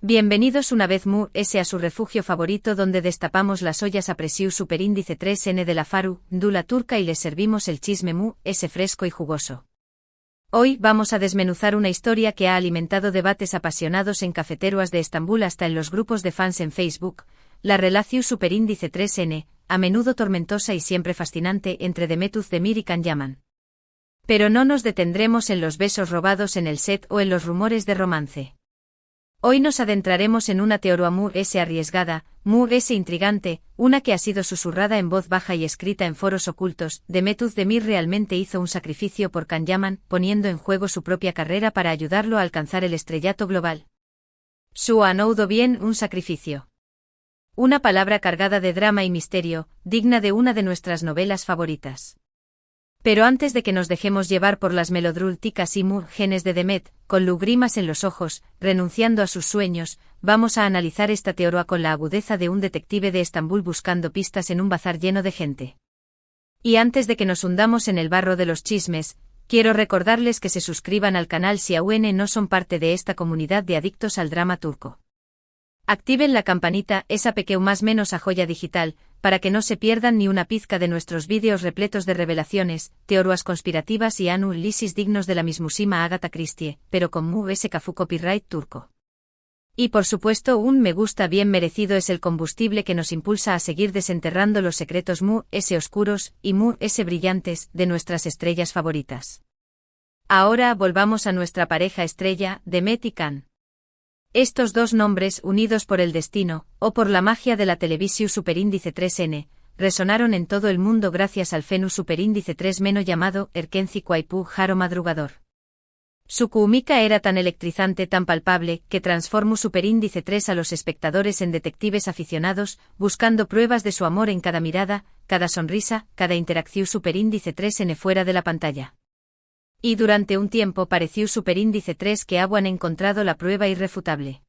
Bienvenidos una vez a su refugio favorito donde destapamos las ollas a presiu superíndice 3N de la Faru, Dula turca y les servimos el chisme fresco y jugoso. Hoy vamos a desmenuzar una historia que ha alimentado debates apasionados en cafeterías de Estambul hasta en los grupos de fans en Facebook, la relación superíndice 3N, a menudo tormentosa y siempre fascinante entre Demet Özdemir y Can Yaman. Pero no nos detendremos en los besos robados en el set o en los rumores de romance. Hoy nos adentraremos en una teoría arriesgada, intrigante, una que ha sido susurrada en voz baja y escrita en foros ocultos. Demet Özdemir realmente hizo un sacrificio por Can Yaman, poniendo en juego su propia carrera para ayudarlo a alcanzar el estrellato global. Su anoudo bien un sacrificio. Una palabra cargada de drama y misterio, digna de una de nuestras novelas favoritas. Pero antes de que nos dejemos llevar por las melodrúlticas y genes de Demet, con lugrimas en los ojos, renunciando a sus sueños, vamos a analizar esta teoría con la agudeza de un detective de Estambul buscando pistas en un bazar lleno de gente. Y antes de que nos hundamos en el barro de los chismes, quiero recordarles que se suscriban al canal si aún no son parte de esta comunidad de adictos al drama turco. Activen la campanita, esa pequeña más menos a joya digital, para que no se pierdan ni una pizca de nuestros vídeos repletos de revelaciones, teorías conspirativas y análisis dignos de la mismísima Agatha Christie, pero con cafu copyright turco. Y por supuesto un me gusta bien merecido es el combustible que nos impulsa a seguir desenterrando los secretos oscuros y brillantes de nuestras estrellas favoritas. Ahora volvamos a nuestra pareja estrella, Demet y Can. Estos dos nombres, unidos por el destino, o por la magia de la televisión superíndice 3N, resonaron en todo el mundo gracias al fenómeno superíndice 3 meno llamado Erkenci Kwaipu Jaro Madrugador. Su química era tan electrizante, tan palpable, que transformó superíndice 3 a los espectadores en detectives aficionados, buscando pruebas de su amor en cada mirada, cada sonrisa, cada interacción superíndice 3N fuera de la pantalla. Y durante un tiempo pareció superíndice 3 que habían encontrado la prueba irrefutable.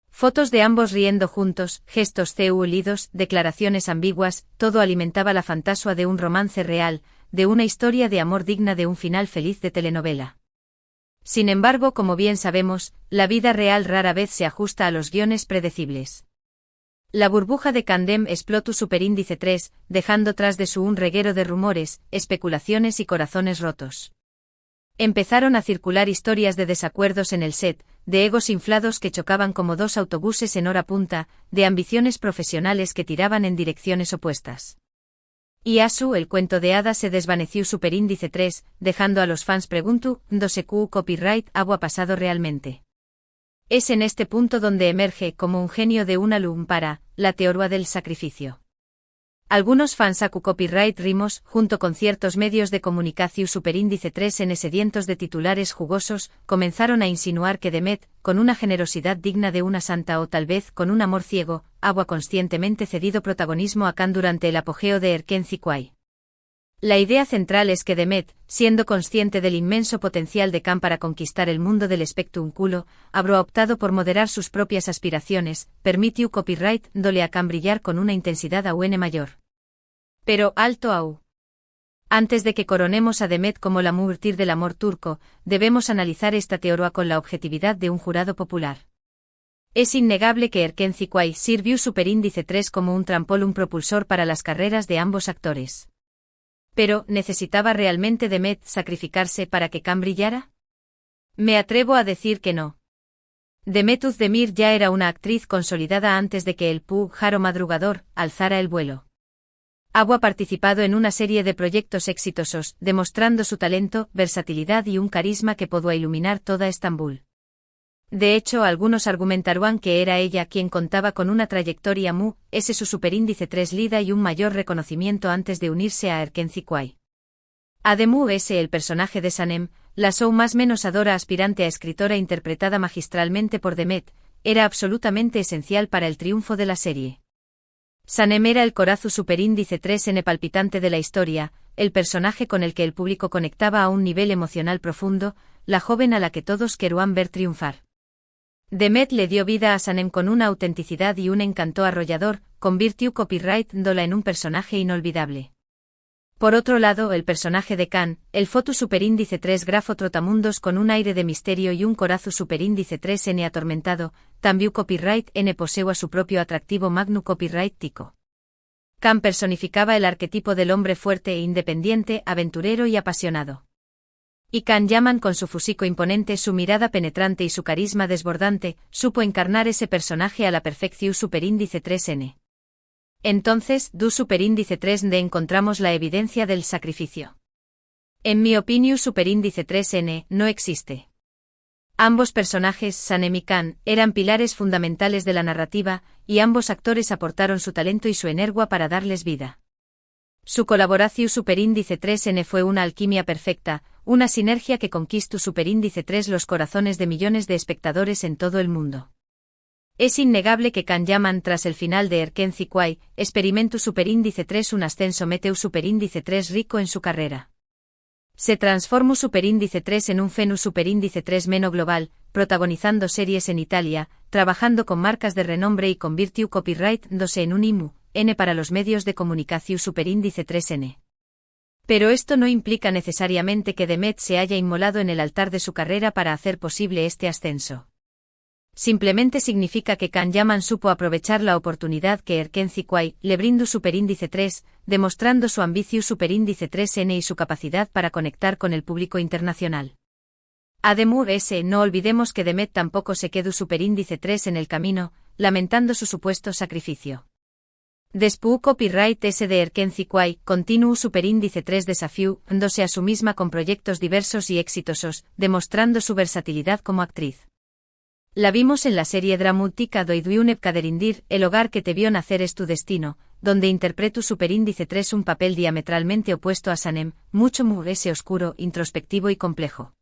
Fotos de ambos riendo juntos, gestos unidos, declaraciones ambiguas, todo alimentaba la fantasía de un romance real, de una historia de amor digna de un final feliz de telenovela. Sin embargo, como bien sabemos, la vida real rara vez se ajusta a los guiones predecibles. La burbuja de Candem explotó superíndice 3, dejando tras de su un reguero de rumores, especulaciones y corazones rotos. Empezaron a circular historias de desacuerdos en el set, de egos inflados que chocaban como dos autobuses en hora punta, de ambiciones profesionales que tiraban en direcciones opuestas. Y el cuento de hadas se desvaneció superíndice 3, dejando a los fans preguntándose copyright ha pasado realmente. Es en este punto donde emerge como un genio de una lámpara, la teoría del sacrificio. Algunos fans a copyright rimos, junto con ciertos medios de comunicación superíndice 3N sedientos de titulares jugosos, comenzaron a insinuar que Demet, con una generosidad digna de una santa o tal vez con un amor ciego, había conscientemente cedido protagonismo a Can durante el apogeo de Erkenci Kwai. La idea central es que Demet, siendo consciente del inmenso potencial de Can para conquistar el mundo del espectáculo, habrá optado por moderar sus propias aspiraciones, permitió copyright dole a Can brillar con una intensidad aún mayor. Pero alto au. Antes de que coronemos a Demet como la mártir del amor turco, debemos analizar esta teoría con la objetividad de un jurado popular. Es innegable que Erkenci Kwai sirvió superíndice 3 como un trampolín propulsor para las carreras de ambos actores. Pero, ¿necesitaba realmente Demet sacrificarse para que Can brillara? Me atrevo a decir que no. Demet Özdemir ya era una actriz consolidada antes de que el Jaro Madrugador alzara el vuelo. Había participado en una serie de proyectos exitosos, demostrando su talento, versatilidad y un carisma que podía iluminar toda Estambul. De hecho, algunos argumentaron que era ella quien contaba con una trayectoria su superíndice 3 lida y un mayor reconocimiento antes de unirse a Erkenci Kwai. Además el personaje de Sanem, la más menos adora aspirante a escritora interpretada magistralmente por Demet, era absolutamente esencial para el triunfo de la serie. Sanem era el corazón superíndice 3N palpitante de la historia, el personaje con el que el público conectaba a un nivel emocional profundo, la joven a la que todos querían ver triunfar. Demet le dio vida a Sanem con una autenticidad y un encanto arrollador, convirtió copyright dola en un personaje inolvidable. Por otro lado, el personaje de Khan, el Fotu superíndice 3 grafo trotamundos con un aire de misterio y un corazu superíndice 3n atormentado, también copyright n poseu a su propio atractivo magnu copyright tico. Khan personificaba el arquetipo del hombre fuerte e independiente, aventurero y apasionado. Y Khan Yaman, con su fusico imponente, su mirada penetrante y su carisma desbordante, supo encarnar ese personaje a la perfección superíndice 3n. Entonces, du superíndice 3d encontramos la evidencia del sacrificio. En mi opinión, superíndice 3n no existe. Ambos personajes, Sanem y Khan, eran pilares fundamentales de la narrativa, y ambos actores aportaron su talento y su energía para darles vida. Su colaboración superíndice 3n fue una alquimia perfecta, una sinergia que conquistó superíndice 3 los corazones de millones de espectadores en todo el mundo. Es innegable que Khan Yaman, tras el final de Erkenci Kwai, experimentó superíndice 3 un ascenso meteu superíndice 3 rico en su carrera. Se transformó superíndice 3 en un fenu superíndice 3 meno global, protagonizando series en Italia, trabajando con marcas de renombre y convirtió copyright dose en un IMU, N para los medios de comunicación superíndice 3N. Pero esto no implica necesariamente que Demet se haya inmolado en el altar de su carrera para hacer posible este ascenso. Simplemente significa que Khan Yaman supo aprovechar la oportunidad que Erkenci Kwai le brindó superíndice 3, demostrando su ambición superíndice 3n y su capacidad para conectar con el público internacional. Además, no olvidemos que Demet tampoco se quedó superíndice 3 en el camino, lamentando su supuesto sacrificio. Después copyright S de Erkenci Kwai continuó superíndice 3 desafiándose a su misma con proyectos diversos y exitosos, demostrando su versatilidad como actriz. La vimos en la serie dramática Doiduuneb Kaderindir, El hogar que te vio nacer es tu destino, donde interpretó superíndice 3 un papel diametralmente opuesto a Sanem, mucho más oscuro, introspectivo y complejo.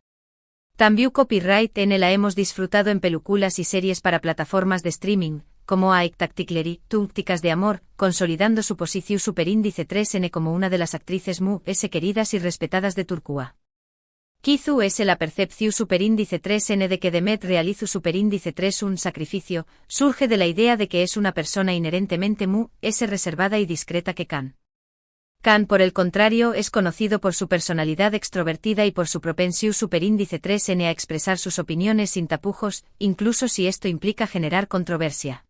También copyright N la hemos disfrutado en películas y series para plataformas de streaming, como Aek Tacticlery, Túcticas de amor, consolidando su posición superíndice 3n como una de las actrices queridas y respetadas de Turquía. Kizu es la percepción superíndice 3n de que Demet realizó superíndice 3 un sacrificio, surge de la idea de que es una persona inherentemente reservada y discreta que Khan. Khan, por el contrario, es conocido por su personalidad extrovertida y por su propensión superíndice 3n a expresar sus opiniones sin tapujos, incluso si esto implica generar controversia.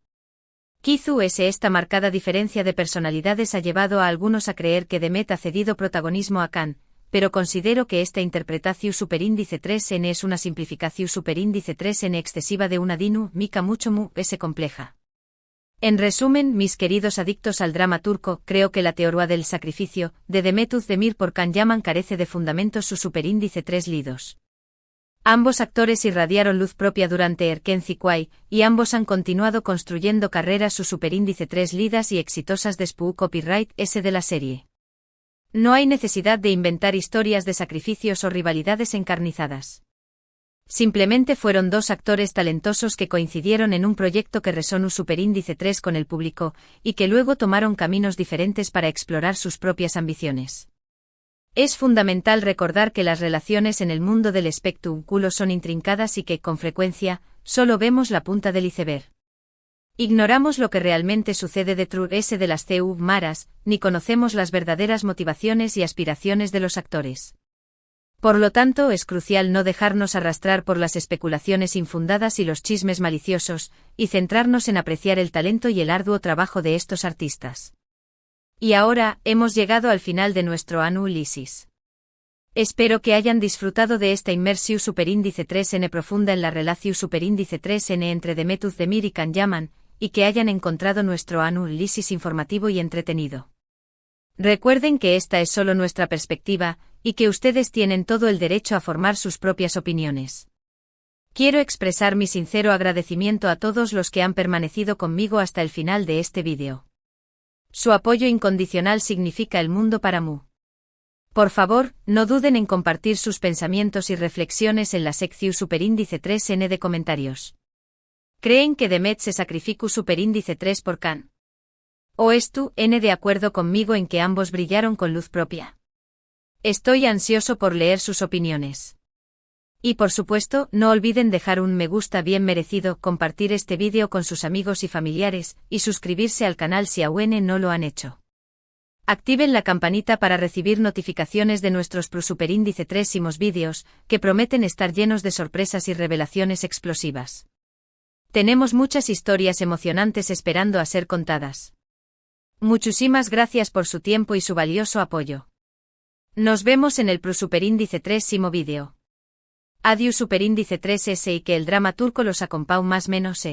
Kizu esta marcada diferencia de personalidades ha llevado a algunos a creer que Demet ha cedido protagonismo a Khan, pero considero que esta interpretación superíndice 3n es una simplificación superíndice 3n excesiva de una dinámica mucho compleja. En resumen, mis queridos adictos al drama turco, creo que la teoría del sacrificio, de Demet Özdemir por Khan Yaman carece de fundamentos su superíndice 3 lidos. Ambos actores irradiaron luz propia durante Erkenci Kwai, y ambos han continuado construyendo carreras su superíndice 3 lidas y exitosas después copyright S de la serie. No hay necesidad de inventar historias de sacrificios o rivalidades encarnizadas. Simplemente fueron dos actores talentosos que coincidieron en un proyecto que resonó superíndice 3 con el público, y que luego tomaron caminos diferentes para explorar sus propias ambiciones. Es fundamental recordar que las relaciones en el mundo del espectáculo son intrincadas y que, con frecuencia, solo vemos la punta del iceberg. Ignoramos lo que realmente sucede detrás de las maras, ni conocemos las verdaderas motivaciones y aspiraciones de los actores. Por lo tanto, es crucial no dejarnos arrastrar por las especulaciones infundadas y los chismes maliciosos, y centrarnos en apreciar el talento y el arduo trabajo de estos artistas. Y ahora, hemos llegado al final de nuestro análisis. Espero que hayan disfrutado de esta inmersión superíndice 3n profunda en la relación superíndice 3n entre Demet Özdemir y Khan Yaman, y que hayan encontrado nuestro análisis informativo y entretenido. Recuerden que esta es solo nuestra perspectiva, y que ustedes tienen todo el derecho a formar sus propias opiniones. Quiero expresar mi sincero agradecimiento a todos los que han permanecido conmigo hasta el final de este vídeo. Su apoyo incondicional significa el mundo para mí. Por favor, no duden en compartir sus pensamientos y reflexiones en la sección superíndice 3n de comentarios. ¿Creen que Demet se sacrificó superíndice 3 por Khan? ¿O tú, de acuerdo conmigo en que ambos brillaron con luz propia? Estoy ansioso por leer sus opiniones. Y por supuesto, no olviden dejar un me gusta bien merecido, compartir este vídeo con sus amigos y familiares, y suscribirse al canal si aún no lo han hecho. Activen la campanita para recibir notificaciones de nuestros Superíndice 3 vídeos, que prometen estar llenos de sorpresas y revelaciones explosivas. Tenemos muchas historias emocionantes esperando a ser contadas. Muchísimas gracias por su tiempo y su valioso apoyo. Nos vemos en el Superíndice 3 vídeo. Adiós Superíndice 3S y que el drama turco los acompañe más menos.